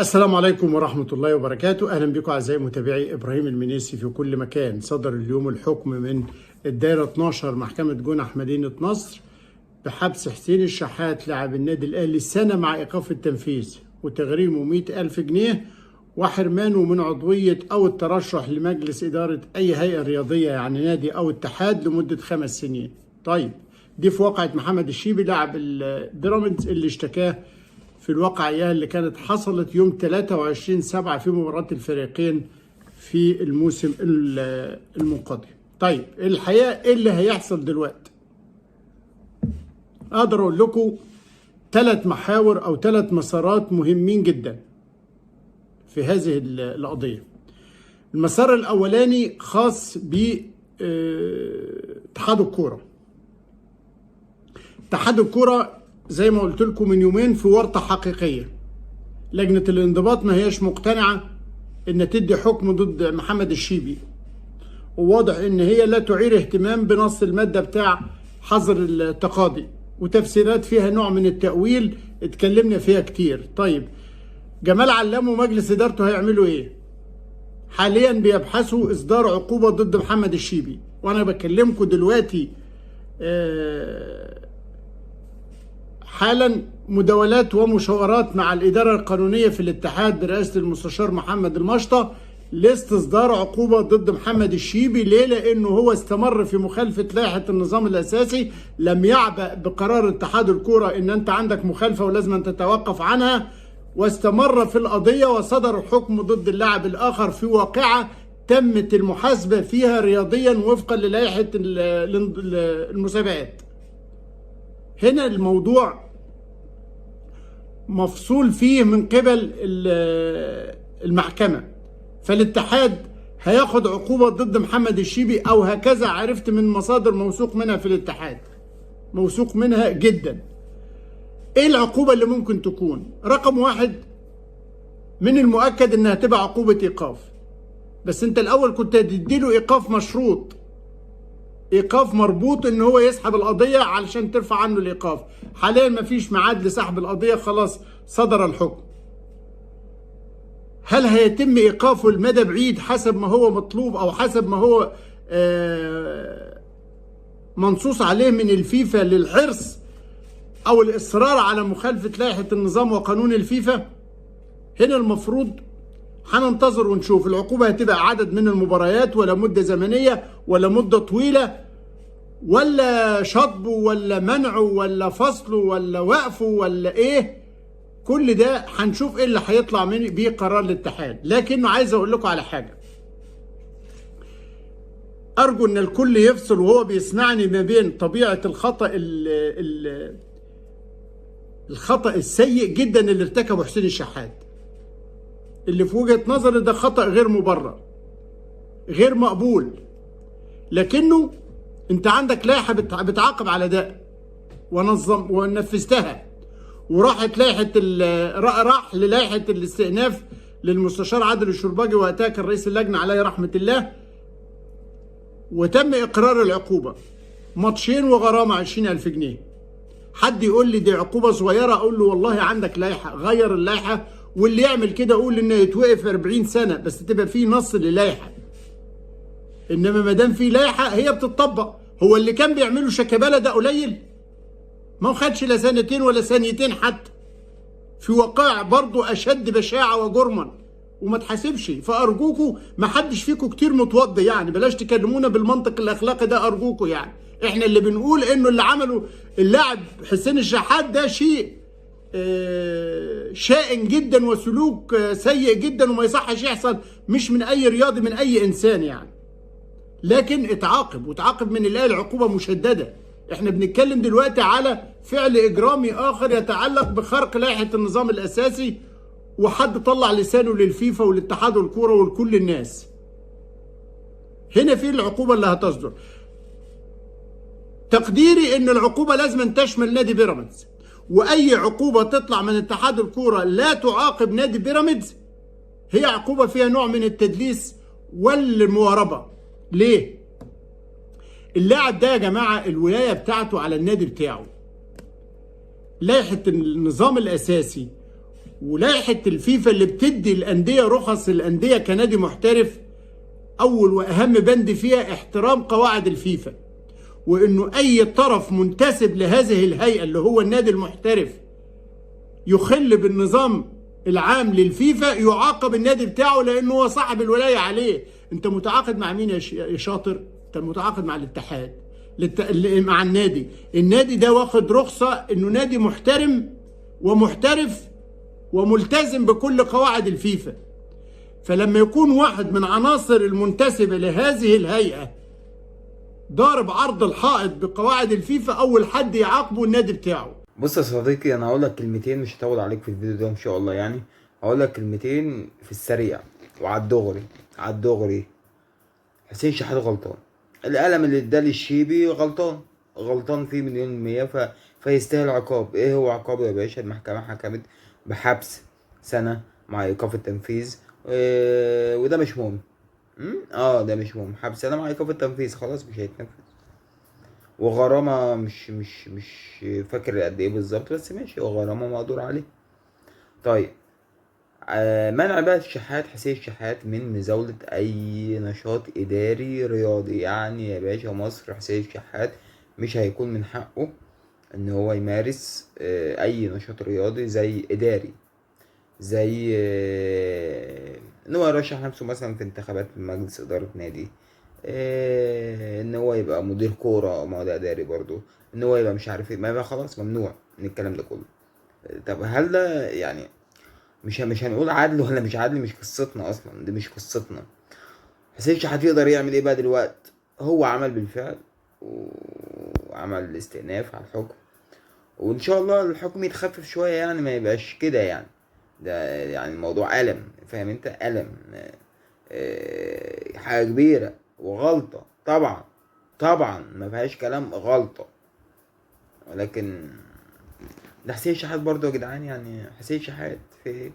السلام عليكم ورحمة الله وبركاته. أهلا بكم أعزائي متابعي إبراهيم المنيسي في كل مكان. صدر اليوم الحكم من الدائرة 12 محكمة جنح مدينة نصر بحبس حسين الشحات لاعب النادي الأهلي سنة مع إيقاف التنفيذ وتغريمه 100,000 جنيه وحرمانه من عضوية أو الترشح لمجلس إدارة أي هيئة رياضية يعني نادي أو اتحاد لمدة 5 سنين. طيب دي في واقعة محمد الشيبي لاعب البيراميدز اللي اشتكاه في الواقعية اللي كانت حصلت يوم 23/7 في مباراة الفريقين في الموسم المنقضي. طيب الحقيقة ايه اللي هيحصل دلوقتي؟ اقدر اقول لكم 3 محاور او 3 مسارات مهمين جدا في هذه القضية. المسار الاولاني خاص ب اتحاد الكورة. اتحاد الكورة زي ما قلت لكم من يومين في ورطة حقيقية. لجنة الانضباط ما هيش مقتنعة ان تدي حكم ضد محمد الشيبي، وواضح ان هي لا تعير اهتمام بنص المادة بتاع حظر التقاضي، وتفسيرات فيها نوع من التأويل اتكلمنا فيها كتير. طيب جمال علام ومجلس ادارته هيعملوا ايه؟ حاليا بيبحثوا اصدار عقوبة ضد محمد الشيبي، وانا بكلمكم دلوقتي حالا مداولات ومشاورات مع الإدارة القانونية في الاتحاد برئاسة المستشار محمد المشطة لاستصدار عقوبة ضد محمد الشيبي. ليه؟ لأنه هو استمر في مخالفة لائحة النظام الأساسي، لم يعبأ بقرار اتحاد الكورة إن أنت عندك مخالفة ولازم أن تتوقف عنها، واستمر في القضية وصدر الحكم ضد اللاعب الآخر في واقعة تمت المحاسبة فيها رياضيا وفقا للائحة المسابقات. هنا الموضوع مفصول فيه من قبل المحكمة، فالاتحاد هياخد عقوبة ضد محمد الشيبي أو هكذا عرفت من مصادر موثوق منها في الاتحاد، موثوق منها جدا. ايه العقوبة اللي ممكن تكون؟ رقم 1 من المؤكد انها تبقى عقوبة ايقاف، بس انت الاول كنت هتديله ايقاف مشروط، ايقاف مربوط ان هو يسحب القضيه علشان ترفع عنه الايقاف. حاليا مفيش ميعاد لسحب القضيه، خلاص صدر الحكم. هل هيتم ايقافه لمدى بعيد حسب ما هو مطلوب او حسب ما هو منصوص عليه من الفيفا للحرص او الاصرار على مخالفه لائحه النظام وقانون الفيفا؟ هنا المفروض هننتظر ونشوف العقوبة هتبقى عدد من المباريات ولا مدة زمنية ولا مدة طويلة ولا شطبه ولا منعه ولا فصله ولا وقفه ولا ايه. كل ده هنشوف ايه اللي هيطلع من بيه قرار الاتحاد. لكنه عايز اقول لكم على حاجة، ارجو ان الكل يفصل وهو بيسمعني ما بين طبيعة الخطأ السيء جدا اللي ارتكبه حسين الشحات، اللي في وجهة نظري ده خطأ غير مبرر غير مقبول، لكنه انت عندك لائحة بتعاقب على ده ونظم ونفذتها، وراحت راح للائحة الاستئناف للمستشار عادل الشرباجي وقتها كان رئيس اللجنة عليه رحمة الله، وتم إقرار العقوبة 2 ماتشين وغرامة 20,000 جنيه. حد يقول لي دي عقوبة صغيرة، أقول له والله عندك لائحة، غير اللائحة، واللي يعمل كده قول انه يتوقف 40 سنة بس تبقى فيه نص للائحة. انما ما دام في لائحة هي بتطبق. هو اللي كان بيعمله شيكابالا ده قليل؟ ما هو خدش لا 2 ولا 2 سنين حتى، في وقائع برضو اشد بشاعة وجرما وما تحاسبش. فارجوكوا ما حدش فيكم كتير متوضي، يعني بلاش تكلمونا بالمنطق الاخلاقي ده ارجوكوا. يعني احنا اللي بنقول انه اللي عمله اللاعب حسين الشحات ده شيء شائن جدا وسلوك سيء جدا وما يصحش يحصل، مش من اي رياضي من اي انسان يعني. لكن اتعاقب، وتعاقب من الآن عقوبة مشددة. احنا بنتكلم دلوقتي على فعل اجرامي اخر يتعلق بخرق لائحة النظام الاساسي، وحد طلع لسانه للفيفا ولاتحاد الكورة ولكل الناس. هنا في العقوبة اللي هتصدر. تقديري ان العقوبة لازم تشمل نادي بيراميدز، واي عقوبة تطلع من اتحاد الكورة لا تعاقب نادي بيراميدز هي عقوبة فيها نوع من التدليس والمواربة. ليه؟ اللاعب ده يا جماعة الولاية بتاعته على النادي بتاعه. لائحة النظام الأساسي ولائحة الفيفا اللي بتدي الأندية رخص الأندية كنادي محترف، أول وأهم بند فيها احترام قواعد الفيفا، وإنه أي طرف منتسب لهذه الهيئة اللي هو النادي المحترف يخل بالنظام العام للفيفا يعاقب النادي بتاعه، لأنه هو صاحب الولاية عليه. أنت متعاقد مع مين يا شاطر؟ أنت متعاقد مع الاتحاد، مع النادي ده واخد رخصة إنه نادي محترم ومحترف وملتزم بكل قواعد الفيفا. فلما يكون واحد من عناصر المنتسبة لهذه الهيئة ضارب عرض الحائط بقواعد الفيفا، أول حد يعاقبه النادي بتاعه. بص يا صديقي، انا هقول لك كلمتين، مش هطول عليك في الفيديو ده ان شاء الله. يعني هقول لك كلمتين في السريع وعلى الدغري. على الدغري، حسين شحات غلطان. القلم اللي ادالي الشيبي غلطان فيه مليون %. فيستاهل عقاب. ايه هو عقابه يا باشا؟ المحكمة حكمت بحبس سنة مع ايقاف التنفيذ. وده مش مهم. ده مش مهم. حبس سنة مع ايقاف التنفيذ، خلاص مش هيتنفذ. وغرامة مش فاكر قد ايه بالظبط، بس ماشي، وغرامة مقدور عليه. طيب، منع بقى حسين الشحات من مزاولة أي نشاط إداري رياضي. يعني يا باشا مصر، حسين الشحات مش هيكون من حقه إن هو يمارس أي نشاط رياضي زي إداري، زي إن هو يرشح نفسه مثلا في انتخابات مجلس إدارة نادي، إن هو يبقى مدير كورة، ما هو ده إداري برضه، إن هو يبقى مش عارف إيه. ما يبقى خلاص ممنوع من الكلام ده كله. طب هل ده يعني مش هنقول عدل ولا مش عدل؟ مش قصتنا اصلا، دي مش قصتنا. حسين شحات يقدر يعمل ايه بقى دلوقتي؟ هو عمل بالفعل وعمل استئناف على الحكم، وان شاء الله الحكم يتخفف شويه، يعني ما يبقاش كده. يعني ده يعني الموضوع ألم، فاهم انت؟ ألم، حاجه كبيره وغلطه طبعا ما فيهاش كلام، غلطه. ولكن ده حسين شحات برضه يا جدعان. يعني حسين شحات في ايه؟